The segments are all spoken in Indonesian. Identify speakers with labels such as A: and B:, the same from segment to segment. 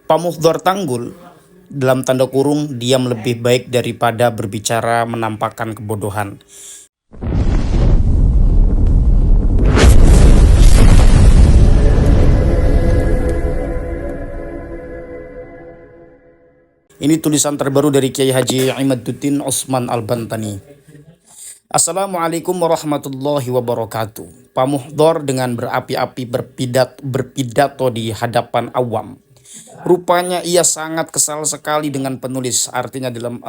A: Pak Muhdor Tanggul, dalam tanda kurung, diam lebih baik daripada berbicara menampakkan kebodohan. Ini tulisan terbaru dari Kiai Haji Imaduddin Usman Al-Bantani. Assalamualaikum warahmatullahi wabarakatuh. Pak Muhdor dengan berapi-api berpidato di hadapan awam. Rupanya ia sangat kesal sekali dengan penulis. Artinya dalam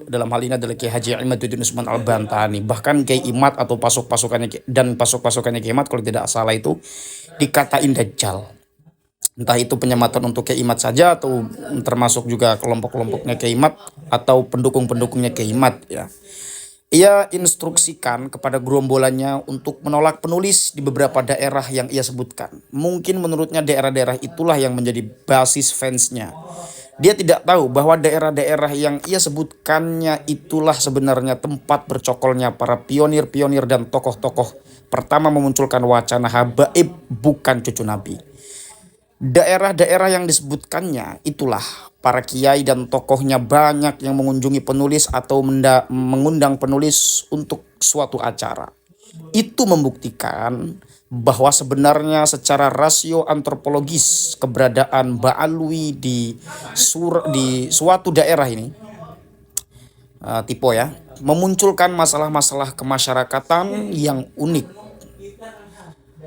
A: hal ini adalah Kiai Haji Imaduddin Usman Al-Bantani. Bahkan Kiai Imad atau pasukannya Kiai Imad kalau tidak salah itu dikatain Dajjal. Entah itu penyematan untuk Kiai Imad saja atau termasuk juga kelompok-kelompoknya Kiai Imad atau pendukung-pendukungnya Kiai Imad ya. Ia instruksikan kepada gerombolannya untuk menolak penulis di beberapa daerah yang ia sebutkan. Mungkin menurutnya daerah-daerah itulah yang menjadi basis fansnya. Dia tidak tahu bahwa daerah-daerah yang ia sebutkannya itulah sebenarnya tempat bercokolnya para pionir-pionir dan tokoh-tokoh pertama memunculkan wacana habaib bukan cucu Nabi. Daerah-daerah yang disebutkannya itulah para kiai dan tokohnya banyak yang mengunjungi penulis atau mengundang penulis untuk suatu acara. Itu membuktikan bahwa sebenarnya secara rasio antropologis keberadaan Ba'alwi di suatu daerah ini tipe ya memunculkan masalah-masalah kemasyarakatan yang unik.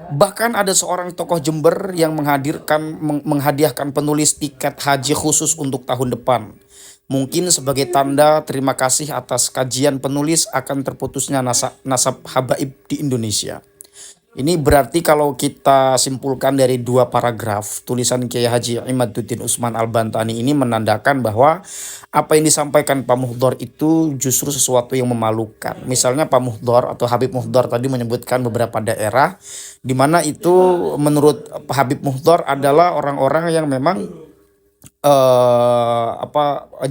A: Bahkan ada seorang tokoh Jember yang menghadiahkan penulis tiket haji khusus untuk tahun depan. Mungkin sebagai tanda terima kasih atas kajian penulis akan terputusnya nasab habaib di Indonesia. Ini berarti kalau kita simpulkan dari dua paragraf tulisan Kiai Haji Imaduddin Usman Al-Bantani ini menandakan bahwa apa yang disampaikan Pak Muhdor itu justru sesuatu yang memalukan. Misalnya Pak Muhdor atau Habib Muhdor tadi menyebutkan beberapa daerah di mana itu menurut Habib Muhdor adalah orang-orang yang memang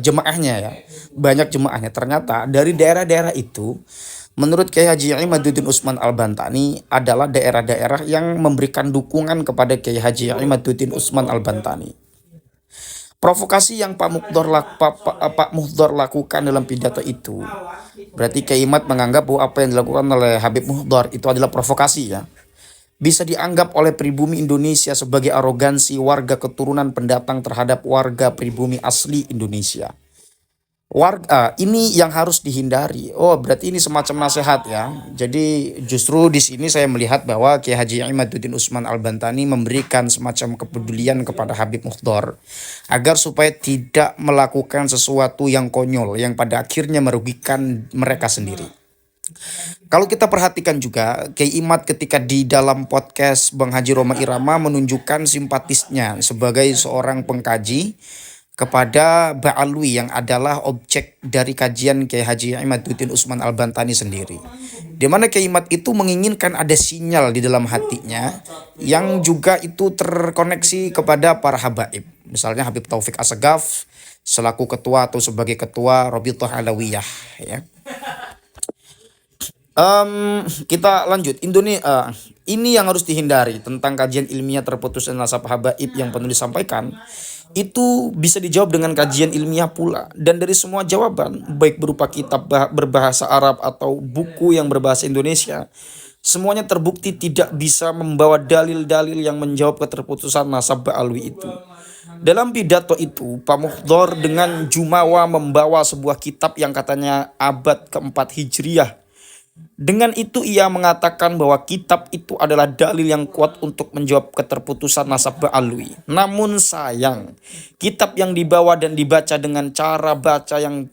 A: jemaahnya ya, banyak jemaahnya. Ternyata dari daerah-daerah itu menurut Kiai Haji Imaduddin Usman Al-Bantani adalah daerah-daerah yang memberikan dukungan kepada Kiai Haji Imaduddin Usman Al-Bantani. Provokasi yang Pak Muhdor lakukan dalam pidato itu berarti Kiai Imad menganggap bahwa apa yang dilakukan oleh Habib Muhdor itu adalah provokasi ya. Bisa dianggap oleh pribumi Indonesia sebagai arogansi warga keturunan pendatang terhadap warga pribumi asli Indonesia. Ini yang harus dihindari. Oh, berarti ini semacam nasihat ya. Jadi justru di sini saya melihat bahwa Kiai Haji Imaduddin Usman Al-Bantani memberikan semacam kepedulian kepada Habib Muhdor agar supaya tidak melakukan sesuatu yang konyol yang pada akhirnya merugikan mereka sendiri. Kalau kita perhatikan juga, Kiai Imad ketika di dalam podcast Bang Haji Roma Irama menunjukkan simpatisnya sebagai seorang pengkaji kepada Ba'alwi yang adalah objek dari kajian Kiai Haji Imaduddin Usman Al-Bantani sendiri. Di mana Kiai Imad itu menginginkan ada sinyal di dalam hatinya yang juga itu terkoneksi kepada para habaib. Misalnya Habib Taufik Assegaf selaku ketua atau sebagai ketua Rabithah Alawiyah ya. Kita lanjut. Ini yang harus dihindari tentang kajian ilmiah terputusnya nasab habaib yang penulis sampaikan. Itu bisa dijawab dengan kajian ilmiah pula. Dan dari semua jawaban, baik berupa kitab berbahasa Arab atau buku yang berbahasa Indonesia, semuanya terbukti tidak bisa membawa dalil-dalil yang menjawab keterputusan nasab Ba'alwi itu. Dalam pidato itu, Pak Muhdor dengan jumawa membawa sebuah kitab yang katanya abad keempat Hijriyah. Dengan itu ia mengatakan bahwa kitab itu adalah dalil yang kuat untuk menjawab keterputusan nasab Ba'alwi. Namun sayang, kitab yang dibawa dan dibaca dengan cara baca yang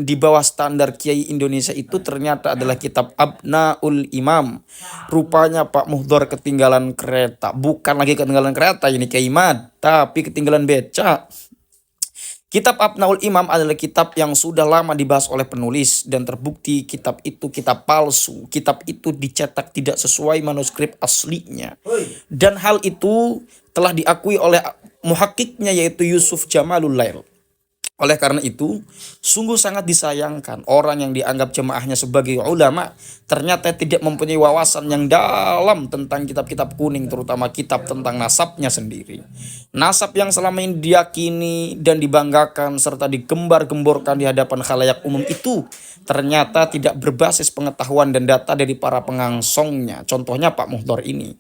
A: di bawah standar Kiai Indonesia itu ternyata adalah kitab Abnaul Imam. Rupanya Pak Muhdor ketinggalan kereta. Bukan lagi ketinggalan kereta ini Kiai Imad, tapi ketinggalan beca. Kitab Abnaul Imam adalah kitab yang sudah lama dibahas oleh penulis dan terbukti kitab itu kitab palsu. Kitab itu dicetak tidak sesuai manuskrip aslinya. Dan hal itu telah diakui oleh muhakiknya yaitu Yusuf Jamalul Lail. Oleh karena itu, sungguh sangat disayangkan orang yang dianggap jemaahnya sebagai ulama ternyata tidak mempunyai wawasan yang dalam tentang kitab-kitab kuning, terutama kitab tentang nasabnya sendiri. Nasab yang selama ini diyakini dan dibanggakan serta digembar-gemborkan di hadapan khalayak umum itu ternyata tidak berbasis pengetahuan dan data dari para pengangsongnya. Contohnya Pak Muhdor ini.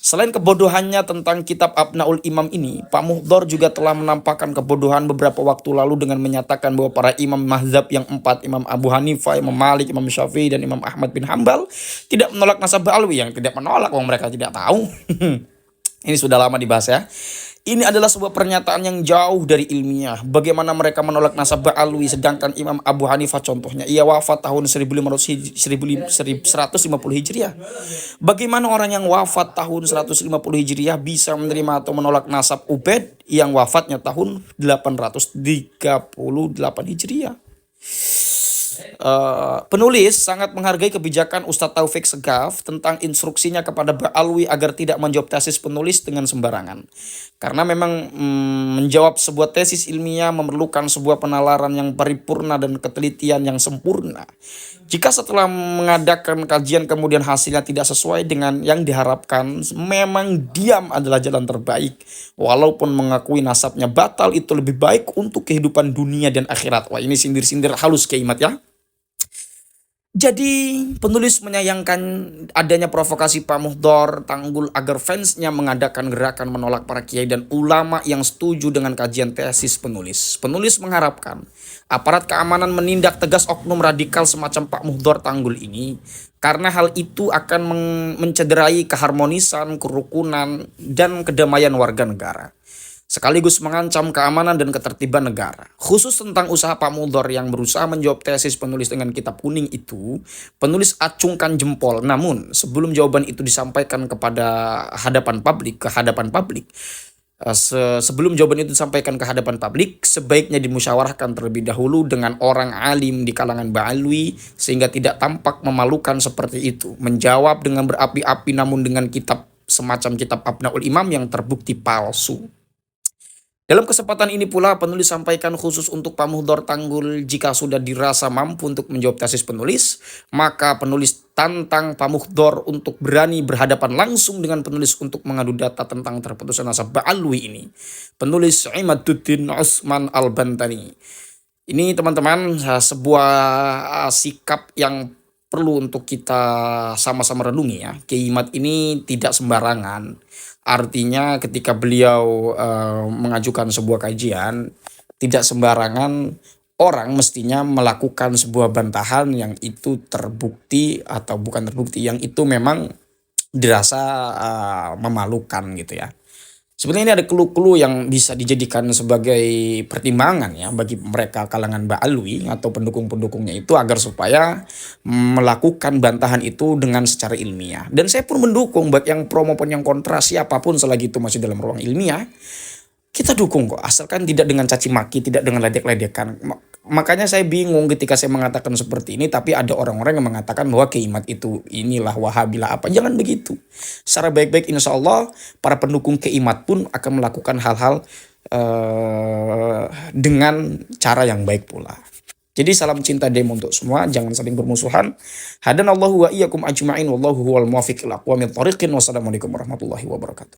A: Selain kebodohannya tentang kitab Abnaul Imam ini, Pak Muhdor juga telah menampakkan kebodohan beberapa waktu lalu dengan menyatakan bahwa para imam mazhab yang empat, Imam Abu Hanifah, Imam Malik, Imam Syafi'i, dan Imam Ahmad bin Hambal, tidak menolak nasab Ba'alwi. Yang tidak menolak, wong mereka tidak tahu. Ini sudah lama dibahas ya. Ini adalah sebuah pernyataan yang jauh dari ilmiah. Bagaimana mereka menolak nasab Ba'alwi, sedangkan Imam Abu Hanifah contohnya, ia wafat tahun 1150 Hijriah. Bagaimana orang yang wafat tahun 150 Hijriah bisa menerima atau menolak nasab Ubaid yang wafatnya tahun 838 Hijriah? Penulis sangat menghargai kebijakan Ustadz Taufik Segaf tentang instruksinya kepada Ba'alwi agar tidak menjawab tesis penulis dengan sembarangan. Karena memang menjawab sebuah tesis ilmiah memerlukan sebuah penalaran yang paripurna dan ketelitian yang sempurna. Jika setelah mengadakan kajian kemudian hasilnya tidak sesuai dengan yang diharapkan, memang diam adalah jalan terbaik. Walaupun mengakui nasabnya batal, itu lebih baik untuk kehidupan dunia dan akhirat. Wah, ini sindir-sindir halus Kiai Mat ya. Jadi penulis menyayangkan adanya provokasi Pak Muhdor Tanggul agar fansnya mengadakan gerakan menolak para kiai dan ulama yang setuju dengan kajian tesis penulis. Penulis mengharapkan aparat keamanan menindak tegas oknum radikal semacam Pak Muhdor Tanggul ini, karena hal itu akan mencederai keharmonisan, kerukunan, dan kedamaian warga negara, sekaligus mengancam keamanan dan ketertiban negara. Khusus tentang usaha Pak Muhdor yang berusaha menjawab tesis penulis dengan kitab kuning itu, penulis acungkan jempol. Namun, sebelum jawaban itu disampaikan sebelum jawaban itu disampaikan ke hadapan publik, sebaiknya dimusyawarahkan terlebih dahulu dengan orang alim di kalangan Ba'alwi sehingga tidak tampak memalukan seperti itu. Menjawab dengan berapi-api namun dengan kitab semacam kitab Abnaul Imam yang terbukti palsu. Dalam kesempatan ini pula penulis sampaikan khusus untuk Pak Muhdor Tanggul, jika sudah dirasa mampu untuk menjawab tesis penulis, maka penulis tantang Pak Muhdor untuk berani berhadapan langsung dengan penulis untuk mengadu data tentang terputusnya nasab Ba'alwi ini. Penulis Imaduddin Usman Al-Bantani. Ini teman-teman sebuah sikap yang perlu untuk kita sama-sama renungi ya. Kiai Mat ini tidak sembarangan. Artinya ketika beliau mengajukan sebuah kajian, tidak sembarangan orang mestinya melakukan sebuah bantahan yang itu terbukti atau bukan terbukti, yang itu memang dirasa memalukan gitu ya. Sebenarnya ini ada clue-clue yang bisa dijadikan sebagai pertimbangan ya bagi mereka kalangan Ba'alwi atau pendukung-pendukungnya itu, agar supaya melakukan bantahan itu dengan secara ilmiah. Dan saya pun mendukung baik yang pro maupun yang kontra, siapapun selagi itu masih dalam ruang ilmiah, kita dukung kok, asalkan tidak dengan caci maki, tidak dengan ledek-ledekan. Makanya saya bingung ketika saya mengatakan seperti ini, tapi ada orang-orang yang mengatakan bahwa Kiai Mat itu inilah wahabilah apa. Jangan begitu. Secara baik-baik insya Allah para pendukung Kiai Mat pun akan melakukan hal-hal dengan cara yang baik pula. Jadi salam cinta demo untuk semua, jangan saling bermusuhan. Hadanallahu wa iyyakum ajma'in wallahu huwal muwaffiq ila aqwamit thoriqin. Wassalamualaikum warahmatullahi wabarakatuh.